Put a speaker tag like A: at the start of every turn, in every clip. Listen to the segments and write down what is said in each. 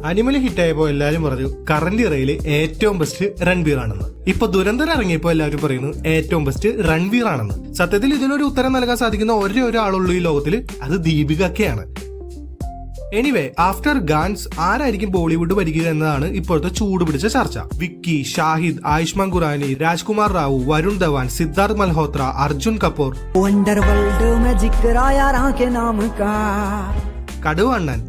A: Animal ഹിറ്റായപ്പോ എല്ലാരും പറഞ്ഞു current ഇറയില് ഏറ്റവും ബെസ്റ്റ് രൺബീർ ആണെന്ന്. ഇപ്പൊ ദുരന്തർ ഇറങ്ങിയപ്പോ എല്ലാവരും പറയുന്നു ഏറ്റവും ബെസ്റ്റ് രൺബീർ ആണെന്ന്. സത്യത്തിൽ ഇതിനൊരു ഉത്തരം നൽകാൻ സാധിക്കുന്ന ഒരേ ഒരാളുള്ളൂ ഈ ലോകത്തിൽ, അത് ദീപികയാണ്. എനിവേ, ആഫ്റ്റർ ഗാൻസ് ആരായിരിക്കും ബോളിവുഡ് ഭരിക്കുക എന്നതാണ് ഇപ്പോഴത്തെ ചൂടുപിടിച്ച ചർച്ച. വിക്കി, ഷാഹിദ്, ആയുഷ്മാൻ ഖുറാനി, രാജ്കുമാർ റാവു, വരുൺ ധവാൻ, സിദ്ധാർത്ഥ് മൽഹോത്ര, അർജുൻ കപൂർ, കടുവണ്ണൻ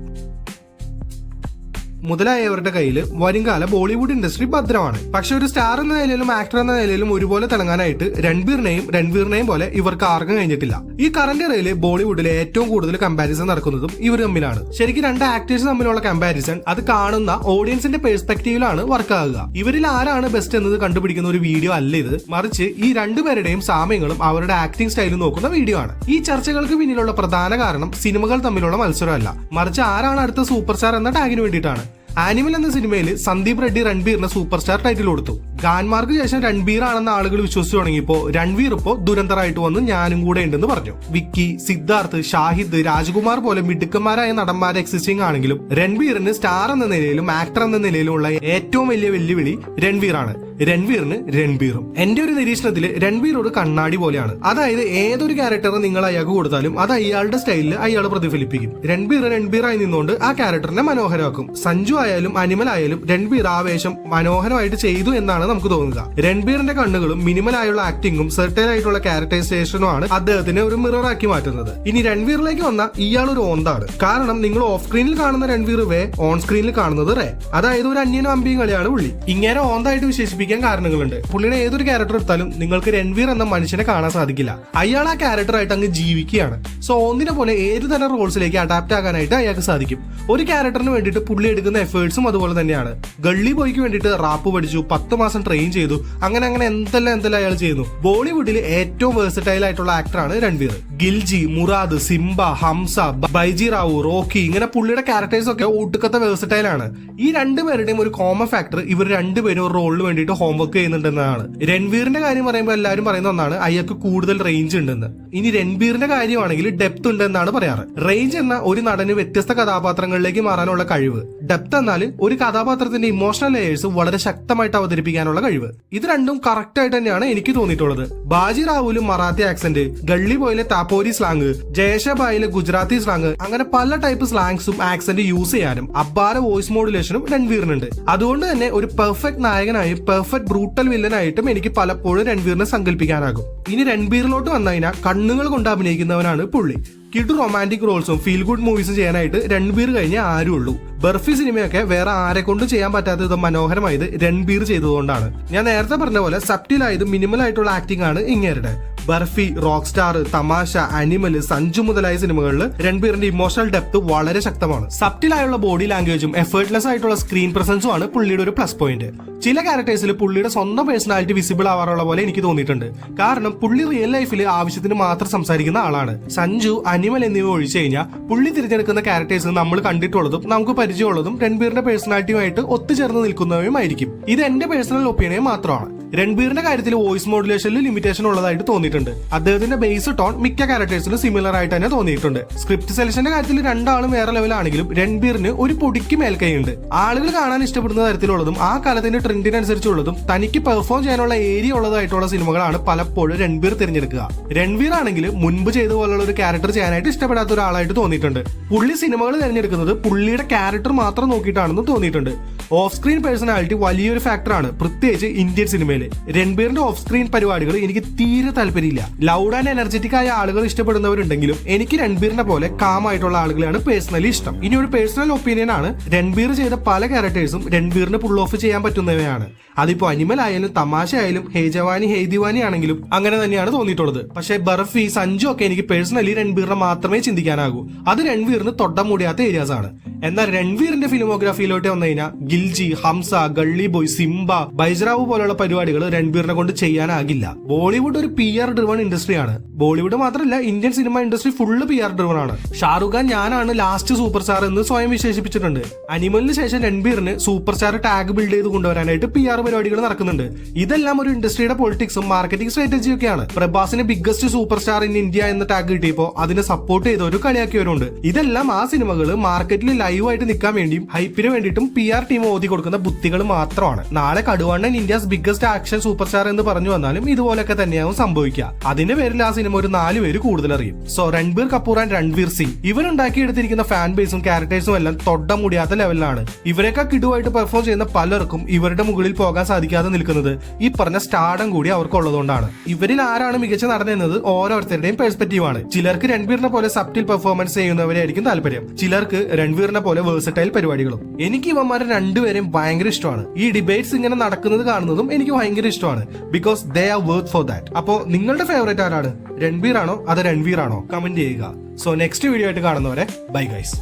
A: മുതലായവരുടെ കയ്യിൽ വരുംകാല ബോളിവുഡ് ഇൻഡസ്ട്രി ഭദ്രമാണ്. പക്ഷെ ഒരു സ്റ്റാർ എന്ന നിലയിലും ആക്ടർ എന്ന നിലയിലും ഒരുപോലെ തിളങ്ങാനായിട്ട് രൺബീറിനെയും പോലെ ഇവർക്ക് ആർക്കും കഴിഞ്ഞിട്ടില്ല. ഈ കറന്റ് ഇറയിൽ ബോളിവുഡിലെ ഏറ്റവും കൂടുതൽ കമ്പാരിസൺ നടക്കുന്നതും ഇവർ തമ്മിലാണ്. ശരിക്കും രണ്ട് ആക്ടേഴ്സ് തമ്മിലുള്ള കമ്പാരിസൺ അത് കാണുന്ന ഓഡിയൻസിന്റെ പെർസ്പെക്ടീവിലാണ് വർക്ക് ആകുക. ഇവരിൽ ആരാണ് ബെസ്റ്റ് എന്നത് കണ്ടുപിടിക്കുന്ന ഒരു വീഡിയോ അല്ല ഇത്, മറിച്ച് ഈ രണ്ടുപേരുടെയും സാമ്യങ്ങളും അവരുടെ ആക്ടിംഗ് സ്റ്റൈലും നോക്കുന്ന വീഡിയോ ആണ്. ഈ ചർച്ചകൾക്ക് പിന്നിലുള്ള പ്രധാന കാരണം സിനിമകൾ തമ്മിലുള്ള മത്സരമല്ല, മറിച്ച് ആരാണ് അടുത്ത സൂപ്പർ സ്റ്റാർ എന്ന ടാഗിന് വേണ്ടിയിട്ടാണ്. ആനിമൽ എന്ന സിനിമയിൽ സന്ദീപ് റെഡ്ഡി രൺബീറിന് സൂപ്പർ സ്റ്റാർ ടൈറ്റിൽ കൊടുത്തു. ഗാൻമാർക്ക് ശേഷം രൺബീർ ആണെന്ന് ആളുകൾ വിശ്വസിച്ചു തുടങ്ങിയപ്പോ രൺബീർ ഇപ്പോ ദുരന്തറായിട്ട് വന്ന് ഞാനും കൂടെ ഉണ്ടെന്ന് പറഞ്ഞു. വിക്കി, സിദ്ധാർത്ഥ്, ഷാഹിദ്, രാജ്കുമാർ പോലെ മിടുക്കന്മാരായ നടന്മാരെ എക്സിസ്റ്റിംഗ് ആണെങ്കിലും രൺബീറിന് സ്റ്റാർ എന്ന നിലയിലും ആക്ടർ എന്ന നിലയിലുമുള്ള ഏറ്റവും വലിയ വെല്ലുവിളി രൺബീറാണ്. രൺബീറും എന്റെ ഒരു നിരീക്ഷണത്തിൽ രൺബീർ ഒരു കണ്ണാടി പോലെയാണ്. അതായത് ഏതൊരു ക്യാരക്ടർ നിങ്ങൾ അയാൾക്ക് കൊടുത്താലും അത് അയാളുടെ സ്റ്റൈലിൽ അയാൾ പ്രതിഫലിപ്പിക്കും. രൺബീറായി നിന്നുകൊണ്ട് ആ ക്യാരക്ടറിനെ മനോഹരമാക്കും. സഞ്ജു ആയാലും അനിമൽ ആയാലും രൺബീർ ആവേശം മനോഹരമായിട്ട് ചെയ്തു എന്നാണ് നമുക്ക് തോന്നുക. രൺബീറിന്റെ കണ്ണുകളും മിനിമൽ ആയുള്ള ആക്ടിങ്ങും സെർട്ടൈൻ ആയിട്ടുള്ള ക്യാരക്ടറൈസേഷനും ആണ് അദ്ദേഹത്തിനെ ഒരു മിറർ ആക്കി മാറ്റുന്നത്. ഇനി രൺബീറിലേക്ക് വന്ന ഇയാൾ ഒരു ഓന്താണ്. കാരണം നിങ്ങൾ ഓഫ് സ്ക്രീനിൽ കാണുന്ന രൺബീർ വേ ഓൺ സ്ക്രീനിൽ കാണുന്നത് റേ. അതായത് ഒരു അന്യനും അമ്പിയും കളിയാണ് പുള്ളി. ഇങ്ങനെ ഓന്തായിട്ട് വിശേഷിപ്പിക്കാൻ കാരണങ്ങളുണ്ട്. പുള്ളിയുടെ ഏതൊരു ക്യാരക്ടർ എടുത്താലും നിങ്ങൾക്ക് രൺബീർ എന്ന മനുഷ്യനെ കാണാൻ സാധിക്കില്ല. അയാൾ ആ ക്യാരക്ടറായിട്ട് അങ്ങ് ജീവിക്കുകയാണ്. സോ ഒന്നിനെ പോലെ ഏത് തരം റോൾസിലേക്ക് അഡാപ്റ്റ് ആകാനായിട്ട് അയാൾക്ക് സാധിക്കും. ഒരു ക്യാരക്ടറിന് വേണ്ടിയിട്ട് പുള്ളി എടുക്കുന്ന എഫേർട്സും അതുപോലെ തന്നെയാണ്. ഗള്ളി ബോയ്ക്ക് വേണ്ടിയിട്ട് റാപ്പ് പഠിച്ചു, 10 മാസം ട്രെയിൻ ചെയ്തു, അങ്ങനെ എന്തെല്ലാം അയാൾ ചെയ്യുന്നു. ബോളിവുഡിൽ ഏറ്റവും വേഴ്സറ്റൈൽ ആയിട്ടുള്ള ആക്ടറാണ് രൺബീർ. ഗിൽജി, മുറാദ്, സിംബ, ഹംസ, ബൈജി റാവു, റോക്കി, ഇങ്ങനെ പുള്ളിയുടെ ക്യാരക്ടേഴ്സ് ഒക്കെ ഒട്ടുക്കത്തെ വേഴ്സറ്റൈൽ ആണ്. ഈ രണ്ടുപേരുടെയും ഒരു കോമൺ ഫാക്ടർ ഇവർ രണ്ടുപേരും ഒരു റോളിന് വേണ്ടിയിട്ട് ഹോംവർക്ക് ചെയ്യുന്നുണ്ടെന്നാണ്. രൺബീറിന്റെ കാര്യം പറയുമ്പോൾ എല്ലാവരും പറയുന്ന ഒന്നാണ് അയാൾക്ക് കൂടുതൽ റേഞ്ച് ഉണ്ടെന്ന്. ഇനി രൺബീറിന്റെ കാര്യമാണെങ്കിൽ ഡെപ്ത് ഉണ്ടെന്നാണ് പറയാറ്. റേഞ്ച് എന്ന ഒരു നടന് വ്യത്യസ്ത കഥാപാത്രങ്ങളിലേക്ക് മാറാനുള്ള കഴിവ്, ഡെപ്ത് എന്നാൽ ഒരു കഥാപാത്രത്തിന്റെ ഇമോഷണൽ ലേയേഴ്സ് വളരെ ശക്തമായിട്ട് അവതരിപ്പിക്കാനുള്ള കഴിവ്. ഇത് രണ്ടും കറക്റ്റ് ആയിട്ട് തന്നെയാണ് എനിക്ക് തോന്നിയിട്ടുള്ളത്. ബാജി റാവുലും മറാത്തി ആക്സന്റ്, ഗള്ളി ബോയിലെ താപ്പോരി സ്ലാങ്, ജയശബായിലെ ഗുജറാത്തി സ്ലാങ്, അങ്ങനെ പല ടൈപ്പ് സ്ലാങ്സും ആക്സന്റ് യൂസ് ചെയ്യാനും അബ്ബാര വോയിസ് മോഡുലേഷനും രൺബീറിനുണ്ട്. അതുകൊണ്ട് തന്നെ ഒരു പെർഫെക്റ്റ് നായകനായും പെർഫെക്റ്റ് ബ്രൂട്ടൽ വില്ലനായിട്ടും എനിക്ക് പലപ്പോഴും രൺബീറിനെ സങ്കല്പിക്കാനാകും. ഇനി രൺബീറിലോട്ട് വന്നതിനാൽ കണ്ണുകൾ കൊണ്ട് അഭിനയിക്കുന്നവനാണ് പുള്ളി. കിഡ് റൊമാൻറ്റിക് റോൾസും ഫീൽ ഗുഡ് മൂവീസും ചെയ്യാനായിട്ട് രൺബീർ കഴിഞ്ഞ ആരും ഉള്ളൂ. ബർഫി സിനിമയൊക്കെ വേറെ ആരെ കൊണ്ട് ചെയ്യാൻ പറ്റാത്തത് മനോഹരമായത് രൺബീർ ചെയ്തതുകൊണ്ടാണ്. ഞാൻ നേരത്തെ പറഞ്ഞ പോലെ സബ്റ്റിലായതും മിനിമൽ ആയിട്ടുള്ള ആക്ടിംഗ് ആണ് ഇങ്ങേരുടെ. ബർഫി, റോക്ക് സ്റ്റാർ, തമാശ, അനിമൽ, സഞ്ജു മുതലായ സിനിമകളിൽ രൺബീറിന്റെ ഇമോഷണൽ ഡെപ്ത് വളരെ ശക്തമാണ്. സബ്റ്റിലായുള്ള ബോഡി ലാംഗ്വേജും എഫേർട്ട്ലെസ് ആയിട്ടുള്ള സ്ക്രീൻ പ്രസൻസും ആണ് പുള്ളിയുടെ ഒരു പ്ലസ് പോയിന്റ്. ചില ക്യാരക്ടേഴ്സിൽ പുള്ളിയുടെ സ്വന്തം പേഴ്സണാലിറ്റി വിസിബിൾ ആവാറുള്ള പോലെ എനിക്ക് തോന്നിയിട്ടുണ്ട്. കാരണം പുള്ളി റിയൽ ലൈഫിൽ ആവശ്യത്തിന് മാത്രം സംസാരിക്കുന്ന ആളാണ്. സഞ്ജു, അനിമൽ എന്നിവ ഒഴിച്ചു കഴിഞ്ഞാൽ പുള്ളി തിരഞ്ഞെടുക്കുന്ന ക്യാരക്ടേഴ്സ് നമ്മൾ കണ്ടിട്ടുള്ളതും നമുക്ക് പരിചയമുള്ളതും രൺബീറിന്റെ പേഴ്സണാലിറ്റിയുമായിട്ട് ഒത്തുചേർന്ന് നിൽക്കുന്നവയുമായിരിക്കും. ഇത് എന്റെ പേഴ്സണൽ ഒപ്പീനിയൻ മാത്രമാണ്. രൺബീറിന്റെ കാര്യത്തിൽ വോയിസ് മോഡുലേഷനിൽ ലിമിറ്റേഷൻ ഉള്ളതായിട്ട് തോന്നിയിട്ടുണ്ട്. അദ്ദേഹത്തിന്റെ ബേസ് ടോൺ മിക്ക ക്യാരക്ടേഴ്സിനും സിമിലർ ആയിട്ട് തന്നെ തോന്നിയിട്ടുണ്ട്. സ്ക്രിപ്റ്റ് സെലക്ഷന്റെ കാര്യത്തിൽ രണ്ടാളും വേറെ ലെവലാണെങ്കിലും രൺബീറിന് ഒരു പൊടിക്ക് മേൽക്കൈയുണ്ട്. ആളുകൾ കാണാൻ ഇഷ്ടപ്പെടുന്ന തരത്തിലുള്ളതും ആ കാലത്തിന്റെ ട്രെൻഡിനനുസരിച്ചുള്ളതും തനിക്ക് പെർഫോം ചെയ്യാനുള്ള ഏരിയ ഉള്ളതായിട്ടുള്ള സിനിമകളാണ് പലപ്പോഴും രൺബീർ തിരഞ്ഞെടുക്കുക. രൺബീർ ആണെങ്കിൽ മുൻപ് ചെയ്ത പോലുള്ള ഒരു ക്യാരക്ടർ ചെയ്യാനായിട്ട് ഇഷ്ടപ്പെടാത്ത ഒരാളായിട്ട് തോന്നിയിട്ടുണ്ട്. പുള്ളി സിനിമകൾ തിരഞ്ഞെടുക്കുന്നത് പുള്ളിയുടെ ക്യാരക്ടർ മാത്രം നോക്കിയിട്ടാണെന്ന് തോന്നിയിട്ടുണ്ട്. ഓഫ് സ്ക്രീൻ പേഴ്സണാലിറ്റി വലിയൊരു ഫാക്ടറാണ്, പ്രത്യേകിച്ച് ഇന്ത്യൻ സിനിമയിൽ. രൺബീറിന്റെ ഓഫ് സ്ക്രീൻ പരിപാടികൾ എനിക്ക് തീരെ താല്പര്യമില്ല. ലൗഡ് ആൻഡ് എനർജറ്റിക് ആയ ആളുകൾ ഇഷ്ടപ്പെടുന്നവരുണ്ടെങ്കിലും എനിക്ക് രൺബീറിനെ പോലെ കാമായിട്ടുള്ള ആളുകളെയാണ് പേഴ്സണലി ഇഷ്ടം. ഇനി ഒരു പേഴ്സണൽ ഒപ്പീനിയൻ ആണ്, രൺബീർ ചെയ്ത പല ക്യാരക്ടേഴ്സും രൺബീറിന് പുൾ ഓഫ് ചെയ്യാൻ പറ്റുന്നവയാണ്. അതിപ്പോ അനിമൽ ആയാലും തമാശ ആയാലും ഹേ ജവാനി ഹേ ദിവാനി ആണെങ്കിലും അങ്ങനെ തന്നെയാണ് തോന്നിയിട്ടുള്ളത്. പക്ഷേ ബർഫി, സഞ്ജു ഒക്കെ എനിക്ക് പേഴ്സണലി രൺബീറിനെ മാത്രമേ ചിന്തിക്കാനാകൂ. അത് രൺബീറിന് തൊട്ടം മൂടിയാത്ത ഏരിയാസ് ആണ്. എന്നാൽ രൺബീറിന്റെ ഫിലിമോഗ്രാഫിയിലോട്ട് വന്നു കഴിഞ്ഞാൽ ഗിൽജി, ഹംസ, ഗള്ളി ബോയ്, സിംബ, ബൈജറാവു പോലുള്ള പരിപാടികൾ പരിപാടികൾ രൺബീറിനെ കൊണ്ട് ചെയ്യാനാകില്ല. ബോളിവുഡ് ഒരു PR ഡ്രിവൺ ഇൻഡസ്ട്രിയാണ്. ബോളിവുഡ് മാത്രമല്ല, Indian cinema industry full PR driven ആണ്. ഷാറുഖ് ഖാൻ ഞാനാണ് ലാസ്റ്റ് സൂപ്പർ സ്റ്റാർ എന്ന് സ്വയം വിശേഷിപ്പിച്ചിട്ടുണ്ട്. അനിമലിന് ശേഷം രൺബീറിന് സൂപ്പർ സ്റ്റാർ ടാഗ് ബിൽഡ് ചെയ്ത് കൊണ്ടുവരാനായിട്ട് PR പരിപാടികൾ നടക്കുന്നുണ്ട്. ഇതെല്ലാം ഒരു ഇൻഡസ്ട്രിയുടെ പൊളിറ്റിക്സും മാർക്കറ്റിംഗ് സ്ട്രാറ്റജിയും ഒക്കെയാണ്. പ്രഭാസിന് biggest super star in India എന്ന ടാഗ് കിട്ടിയപ്പോൾ അതിനെ സപ്പോർട്ട് ചെയ്തവരും കളിയാക്കിയവരുണ്ട്. ഇതെല്ലാം ആ സിനിമകൾ മാർക്കറ്റിൽ ലൈവായിട്ട് നിൽക്കാൻ വേണ്ടിയും ഹൈപ്പിന് വേണ്ടിയിട്ടും PR ടീം ഓതി കൊടുക്കുന്ന ബുദ്ധികൾ മാത്രമാണ്. നാളെ കടുവണ്ണൻ India's biggest action super star എന്ന് പറഞ്ഞു വന്നാലും ഇതുപോലൊക്കെ തന്നെയാവും സംഭവിക്കുക. അതിന്റെ പേരിൽ ആ സിനിമ ഒരു 4 പേര് കൂടുതൽ അറിയും. സോ രൺബീർ കപൂർ ആൻഡ് രൺവീർ സിംഗ് ഇവരുണ്ടാക്കിയെടുത്തിരിക്കുന്ന ഫാൻ ബേസും ക്യാരക്ടേഴ്സും എല്ലാം തൊട്ട മുടിയാത്ത ലെവലിലാണ്. ഇവരെയൊക്കെ കിടുവായിട്ട് പെർഫോം ചെയ്യുന്ന പലർക്കും ഇവരുടെ മുകളിൽ പോകാൻ സാധിക്കാതെ നിൽക്കുന്നത് ഈ പറഞ്ഞ സ്റ്റാർഡം കൂടി അവർക്കുള്ളതുകൊണ്ടാണ്. ഇവരിൽ ആരാണ് മികച്ച നടനെന്നത് ഓരോരുത്തരുടെയും പെർസ്പെക്റ്റീവ് ആണ്. ചിലർക്ക് രൺബീറിനെ പോലെ സബ്റ്റിൽ പെർഫോമൻസ് ചെയ്യുന്നവരെ ആയിരിക്കും താല്പര്യം, ചിലർക്ക് രൺവീറിനെ പോലെ വേഴ്സറ്റൈൽ പരിപാടികളും. എനിക്ക് ഇവന്മാരെ രണ്ടുപേരെയും ഭയങ്കര ഇഷ്ടമാണ്. ഈ ഡിബേറ്റ്സ് ഇങ്ങനെ നടക്കുന്നത് കാണുന്നതും എനിക്ക് ഭയങ്കര ഇഷ്ടമാണ്. Because they are worth for that. അപ്പോ നിങ്ങളുടെ ഫേവറേറ്റ് ആരാണ്? രൺബീർ ആണോ അതോ രൺവീർ ആണോ? കമന്റ് ചെയ്യുക. സോ നെക്സ്റ്റ് വീഡിയോ ആയിട്ട് കാണുന്നവരെ ബൈ ഗൈസ്.